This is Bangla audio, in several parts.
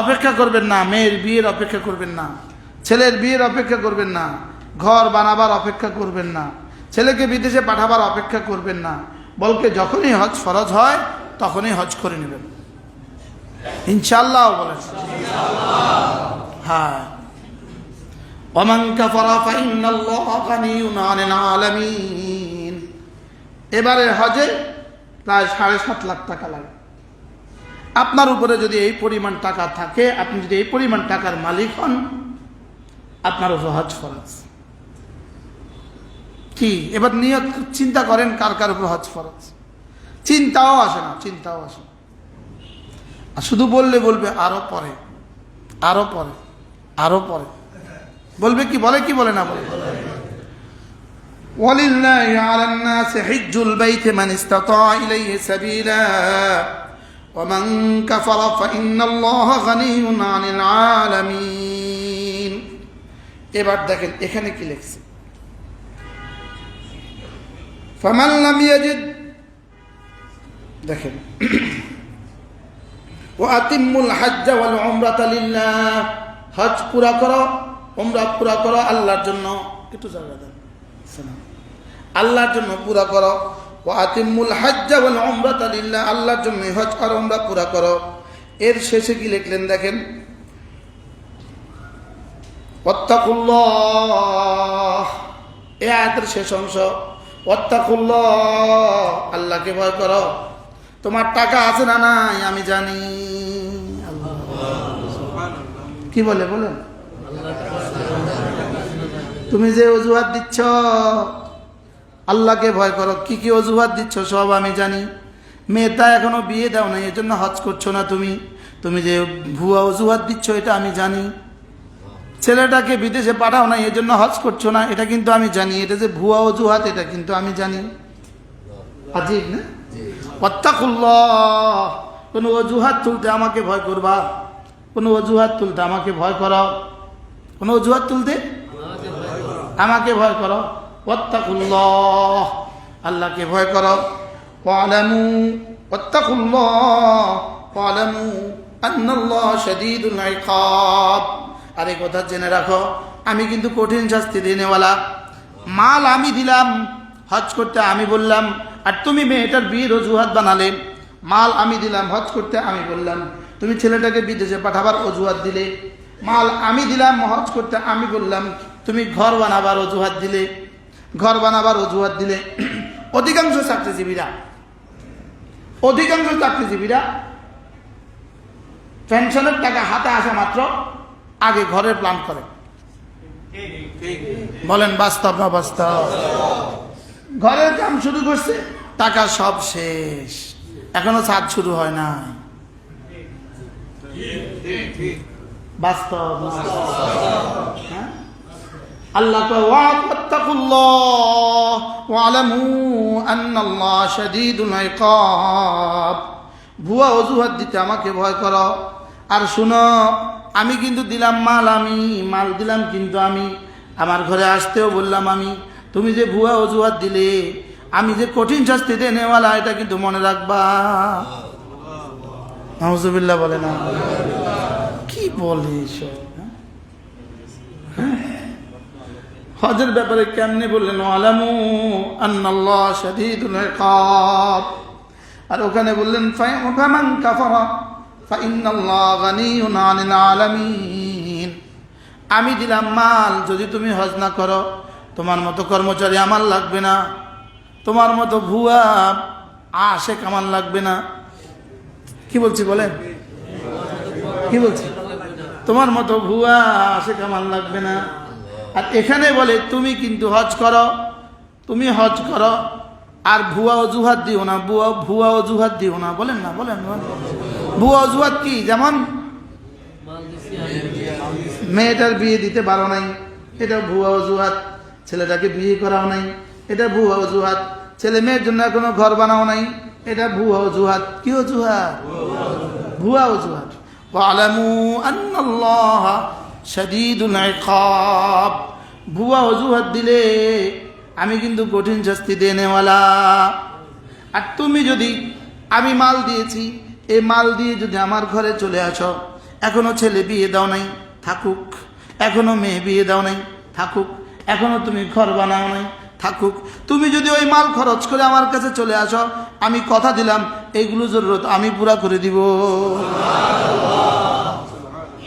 অপেক্ষা করবেন না, মেয়ের বিয়ের অপেক্ষা করবেন না, ছেলের বিয়ের অপেক্ষা করবেন না, ঘর বানাবার অপেক্ষা করবেন না, ছেলেকে বিদেশে পাঠাবার অপেক্ষা করবেন না, বলকে যখনই হজ ফরজ হয় তখনই হজ করে নেবেন ইনশাআল্লাহ বলেন। হ্যাঁ, ওমান কাফারা ফাইন্নাল্লাহা গানিয়্যুন আনিল আলামিন। এবারে হজে প্রায় 7.5 লাখ টাকা লাগে। আপনার উপরে যদি এই পরিমাণ টাকা থাকে, আপনি যদি এই পরিমাণ টাকার মালিক হন, আপনার উপর হজ ফরজ। কি এবার নিয়ত চিন্তা করেন কার কার উপর হজ ফরজ? চিন্তাও আসে না, চিন্তাও আসে না। আর শুধু বললে বলবে আরো পরে, আরো পরে, আরো পরে বলবে। কি বলে কি বলে না বলে? ওয়ালিল্লাহি আলান নাসি হিজ্জুল বাইতি মান ইসতাতা ইলাইহি সাবিলা ওয়া মান কাফারা ফাইন্নাল্লাহা গানিয়্যুন আনিল আলামিন। এবার দেখেন এখানে কি লেখছে, ফামান লাম ইয়াজিদ, দেখেন ওয়া আতিম্মুল হজ্জ ওয়াল উমরাতা লিল্লাহ, হজ পুরা করো, উমরা পুরা করো আল্লাহর জন্য। একটু জায়গা দেন, আল্লাহর জন্য পুরা করো। ওয়া আতিম্মুল হজ্জ ওয়াল উমরাতা লিল্লাহ, আল্লাহর জন্য হজ আর উমরা পুরা করো। এর শেষে কি লিখলেন দেখেন, ওয়াত্তাকুল্লাহ, এই আয়াতের শেষ অংশ, ওয়াত্তাকুল্লাহ, আল্লাহকে ভয় করো। তোমার টাকা আছে না নাই আমি জানি। কি বলে বলেন? তুমি যে অজুহাত দিচ্ছ আল্লাহকে ভয় করো, কি কি অজুহাত দিচ্ছ সব আমি জানি। মেয়েটা এখনো বিয়ে দাও না, এই জন্য হজ করছো না তুমি। তুমি যে ভুয়া অজুহাত দিচ্ছ এটা আমি জানি। ছেলেটাকে বিদেশে পাঠাও না, এই জন্য হজ করছো না, এটা কিন্তু আমি জানি। এটা যে ভুয়া অজুহাত এটা কিন্তু আমি জানি। আজীব না? ওয়াত্তাকুল্লাহ, কোনো অজুহাত তুলতে আমাকে ভয় করবা, কোনো অজুহাত তুলতে আমাকে ভয় করো, কোনো অজুহাত তুলতে আমাকে ভয় করো। ওয়াত্তাকুল্লাহ, আল্লাহকে ভয় করো। ওয়ালামু, ওয়াত্তাকুল্লাহ ওয়ালামু আন্নাল্লাহা শাদীদুল ইকাব। আরে কথা জেনে রাখো, আমি কিন্তু কঠিন শাস্তি দেনেওয়ালা। মাল আমি দিলাম, হজ করতে আমি বললাম, আর তুমি মেয়েটার বিয়ের অজুহাত বানালে। মাল আমি দিলাম হজ করতে আমি বললাম, তুমি ছেলেটাকে বিদেশে পাঠাবার অজুহাত দিলে। মাল আমি দিলাম হজ করতে আমি বললাম, তুমি ঘর বানাবার অজুহাত দিলে, ঘর বানাবার অজুহাত দিলে। অধিকাংশ চাকরিজীবীরা পেনশনের টাকা হাতে আসা মাত্র আগে ঘরের প্ল্যান করে। বলেন বাস্তব না বাস্তব? ঘরের কাম শুরু করছে, টাকা সব শেষ, এখনো ছাদ শুরু হয় না। বাস্তব হ্যাঁ? আল্লাহ কয় ওয়াত্তাকুল্লাহ ওয়ালামু আন্নাল্লাহা শাদীদুল ইকাব। ভুয়া অজুহাত দিতে আমাকে ভয় করো। আর শুনো, আমি কিন্তু দিলাম মাল, আমি মাল দিলাম কিন্তু আমি, আমার ঘরে আসতেও বললাম আমি। তুমি যে ভুয়া অজুহাত দিলে, আমি যে কঠিন শাস্তি দেনেওয়ালা এটা কিন্তু মনে রাখবা। নাউজুবিল্লাহ বলে না? কি বলে এসব? হজের ব্যাপারে কেমনে বললেন ওয়ালামু আন্নাল্লাহা শাদীদুল ইকাব, আর ওখানে বললেন ফামান কাফারা ফাইন্নাল্লাহা গানিয়্যুন আনিল আলামিন। আমি দিলাম মাল, যদি তুমি হজ না করো তোমার মতো কর্মচারী আমার লাগবে না, তোমার মতো ভুয়া আশেক আমার লাগবে না। কি বলছি বলেন? কি বলছি? তোমার মতো ভুয়া আশেক আমার লাগবে না। আর এখানে বলে তুমি কিন্তু হজ করো, তুমি হজ করো, আর ভুয়া অজুহাত দিও না, ভুয়া অজুহাত দিও না। বলেন না? বলেন ভুয়া অজুহাত কি? যেমন মেয়েটার বিয়ে দিতে পারো নাই, এটা ভুয়া অজুহাত। ছেলেটাকে বিয়ে করাও নাই, এটা ভুয়া অজুহাত। ছেলে মেয়ের জন্য এখনো ঘর বানাও নাই, এটা ভুয়া অজুহাত। কি অজুহাত? ভুয়া অজুহাত। ওয়ালামু আন্নাল্লাহা শাদীদুল ইকাব। ভুয়া অজুহাত দিলে আমি কিন্তু কঠিন শাস্তি দেনেওয়ালা। আর তুমি যদি, আমি মাল দিয়েছি, এই মাল দিয়ে যদি আমার ঘরে চলে আসো, এখনো ছেলে বিয়ে দাও নাই, থাকুক। এখনো মেয়ে বিয়ে দাও নাই, থাকুক। এখনো তুমি ঘর বানাও নাই, থাকুক। তুমি যদি ওই মাল খরচ করে আমার কাছে চলে আসো, আমি কথা দিলাম এইগুলো জরুরত আমি পুরা করে দিব,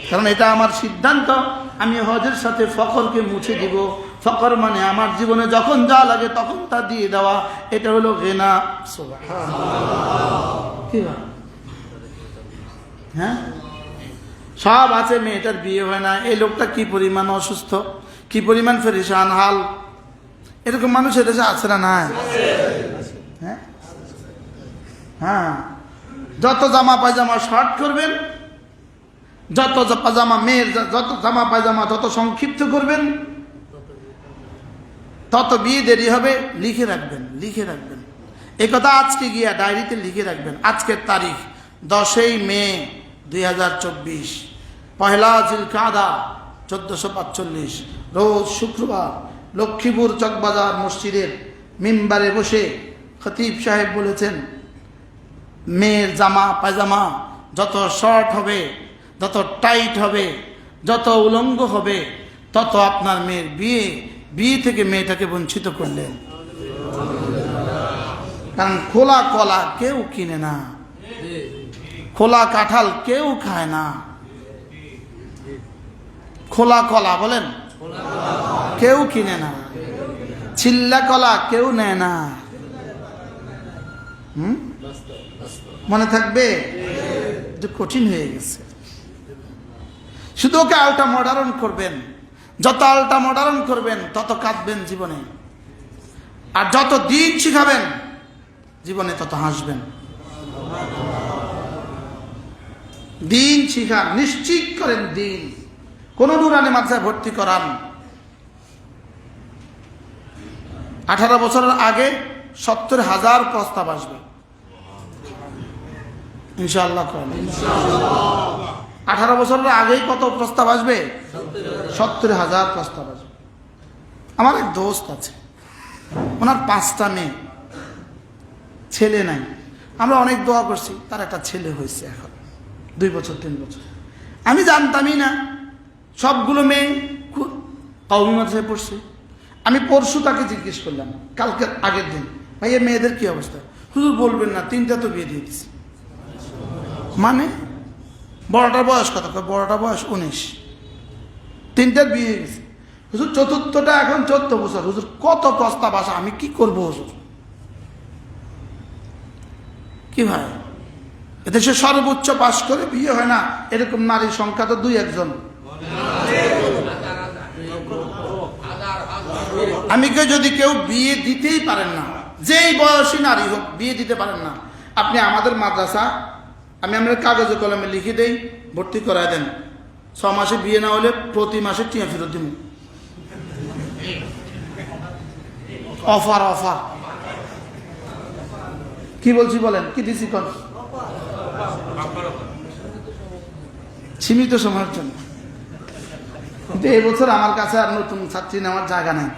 কারণ এটা আমার সিদ্ধান্ত। আমি হজের সাথে ফকরকে মুছে দিব। ফকর মানে আমার জীবনে যখন যা লাগে তখন তা দিয়ে দেওয়া, এটা হলো গিনা। হ্যাঁ, সব আছে, মেয়েটার বিয়ে হয় না, এই লোকটা কি পরিমাণ অসুস্থ, কি পরিমাণ ফেরিসান হাল, এরকম মানুষের দেশে আছে না? না, হ্যাঁ হ্যাঁ, যত জামা পায়জামা শর্ট করবেন, যত পাজামা মেয়ের যত জামা পায়জামা যত সংক্ষিপ্ত করবেন, তত বিয়ে দেরি হবে। লিখে রাখবেন, লিখে রাখবেন এই কথা। আজকে গিয়া ডায়েরিতে লিখে রাখবেন, আজকের তারিখ 10 মে 2024, পহেলা জিলকাদা 1445, রোজ শুক্রবার লক্ষ্মীপুর চকবাজার মসজিদের মিম্বারে বসে খতিব সাহেব বলেছেন, মেয়ের জামা পায়জামা যত শর্ট হবে, যত টাইট হবে, যত উলঙ্গ হবে, তত আপনার মেয়ের বিয়ে থেকে মেয়েটাকে বঞ্চিত করলেন। কারণ খোলা কলা কেউ কিনে না, খোলা কাঁঠাল কেউ খায় না। খোলা কলা বলেন, কেউ কিনে না। ছিল্লা কলা কেউ নেয় না। মনে থাকবে? কঠিন হয়ে গেছে। শুধু ওকে আলটা মডার্ন করবেন, যত আলটা মডার্ন করবেন তত কাঁদবেন জীবনে, আর যত দিন শিখাবেন জীবনে তত হাসবেন। দিন শিখান, নিশ্চিত করেন দিন। কোন নুরানি মাদ্রাসায় ভর্তি করান, 18 বছরের আগে 70,000 প্রস্তাব আসবে ইনশাআল্লাহ। 18 বছরের আগেই কত প্রস্তাব আসবে? 70,000 প্রস্তাব আসবে। আমার এক দোস্ত আছে, ওনার 5টা মেয়ে, ছেলে নাই। আমরা অনেক দোয়া করছি, তার একটা ছেলে হয়েছে এখন 2 বছর 3 বছর। আমি জানতামই না, সবগুলো মেয়ে কওমি মাদ্রাসায় পড়ছে। আমি পরশু তাকে জিজ্ঞেস করলাম, কালকের আগের দিন, ভাইয়া মেয়েদের কি অবস্থা? হুজুর বলবেন না, 3টা তো বিয়ে দিয়ে দিছি। মানে বড়টার বয়স কত? বড়টার বয়স 19, 3টার বিয়ে হয়ে গেছে। হুজুর 4র্থটা এখন 14 বছর। হুজুর কত প্রস্তাব আসে, আমি কি করবো হুজুর? কি ভাই, এদেশে সর্বোচ্চ পাশ করে বিয়ে হয় না এরকম নারীর সংখ্যা তো 2-1 জন। আমি যদি কেউ বিয়ে দিতেই পারেন না, যেই বয়সী নারী হোক বিয়ে দিতে পারেন না, আপনি আমাদের মাদ্রাসা, আমি আমরা কাগজে কলমে লিখে দেই, ভর্তি করায় দেন। 6 মাসে বিয়ে না হলে প্রতি মাসে টিয়া ফেরত দিব। অফার অফার কি বলছি বলেন, কি দিছি কোন? সীমিত সময়ের জন্য। কিন্তু এবছর আমার কাছে আর নতুন ছাত্রী নেওয়ার জায়গা নাই,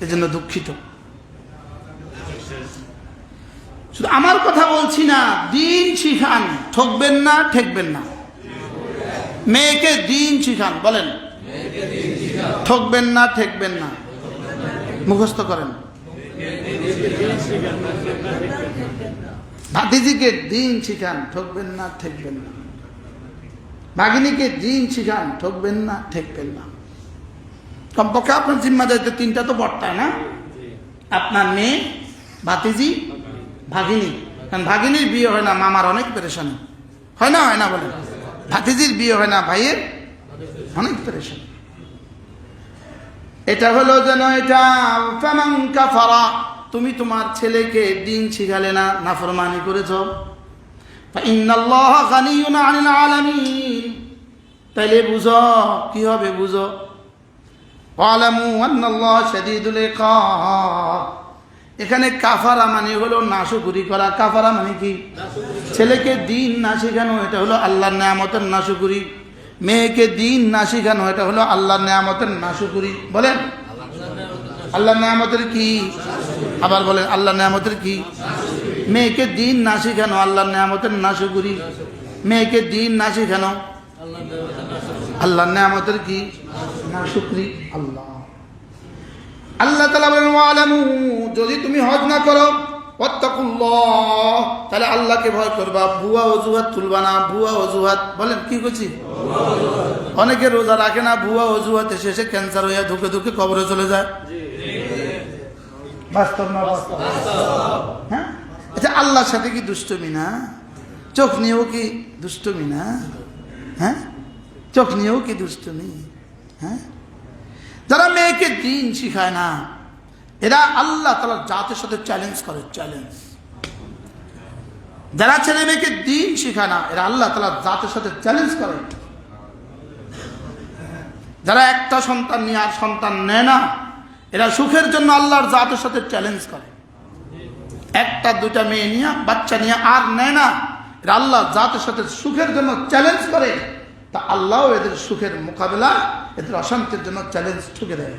এই জন্য দুঃখিত। শুধু আমার কথা বলছি না, দিন শিখান, ঠকবেন না, ঠেকবেন না। মেয়েকে দিন শিখান, বলেন ঠকবেন না, ঠেকবেন না, মুখস্থ করেন। ভাতিজিকে দিন শিখান, ঠকবেন না, ঠেকবেন না। ভাগিনীকে দিন শিখান, ঠকবেন না, ঠেকবেন না। কমপক্ষে আপনার জিম্মা দায়িত্ব 3টা তো বর্তায় না, আপনার মেয়ে, ভাতিজি, ভাগিনী। কারণ ভাগিনীর বিয়ে হয় না, মামার অনেক পেরেশানি হয় না, হয় না বলেন? ভাতিজির বিয়ে হয় না, ভাইয়ের অনেক পেরেশানি। এটা হলো যেন এটা ফামান কাফারা, তুমি তোমার ছেলেকে দিন শিখালে না, নাফরমানি করেছো। ইন্নাল্লাহা গানিয়ুন আনিল আলামিন, তাইলে বুঝো কি হবে, বুঝো। ওয়ালামু আন্নাল্লাহা শাদীদুল ইকাব, এখানে কাফারা মানে হলো নাশকরি করা। কাফারা মানে কি? ছেলেকে দিন না শেখানো, এটা হলো আল্লাহর নেয়ামতের নাশকরি। মেয়েকে দিন না শেখানো, এটা হলো আল্লাহর নেয়ামতের নাশকরি। বলেন আল্লাহর নেয়ামতের কি? আবার বলেন আল্লাহর নেয়ামতের কি? মেয়েকে দিন না শেখানো আল্লাহর নেয়ামতের নাশকরি। মেয়েকে দিন না শেখানো আল্লাহর নেয়ামতের কি না শুকরি। আল্লাহ আল্লাহ তাআলা বলেন ওয়ালামু, যদি তুমি হজ না করো ওয়াত্তাকুল্লাহ, তাহলে আল্লাহকে ভয় করবা, ভুয়া অজুহাত তুলবা না। ভুয়া অজুহাত বলেন কি করছি? অনেকে রোজা রাখে না, ভুয়া অজুহাতে শেষে ক্যান্সার হয়ে ধুকে ধুকে কবরে চলে যায়। বাস্তব না বাস্তব? হ্যাঁ, এটা আল্লাহর সাথে কি দুষ্টমি না? চোখ নিয়েও কি দুষ্টমি না? হ্যাঁ, চোখ নিয়েও কি দুষ্টমি? হ্যাঁ, যারা মেয়েকে দিন শিখায় না এরা আল্লাহ তাআলার জাতের সাথে চ্যালেঞ্জ করে, চ্যালেঞ্জ। যারা ছেলে মেয়েকে দিন শিখায় না এরা আল্লাহ তাআলার জাতের সাথে চ্যালেঞ্জ করে। যারা একটা সন্তান নিয়ে আর সন্তান নেয় না এরা সুখের জন্য আল্লাহর জাতের সাথে চ্যালেঞ্জ করে। একটা দুটা মেয়ে নিয়ে বাচ্চা নিয়ে আর নেয় না এরা আল্লাহর জাতের সাথে সুখের জন্য চ্যালেঞ্জ করে। তা আল্লাহ এদের সুখের মোকাবেলা, এদের অশান্তির জন্য চ্যালেঞ্জ ঠুকে দেয়।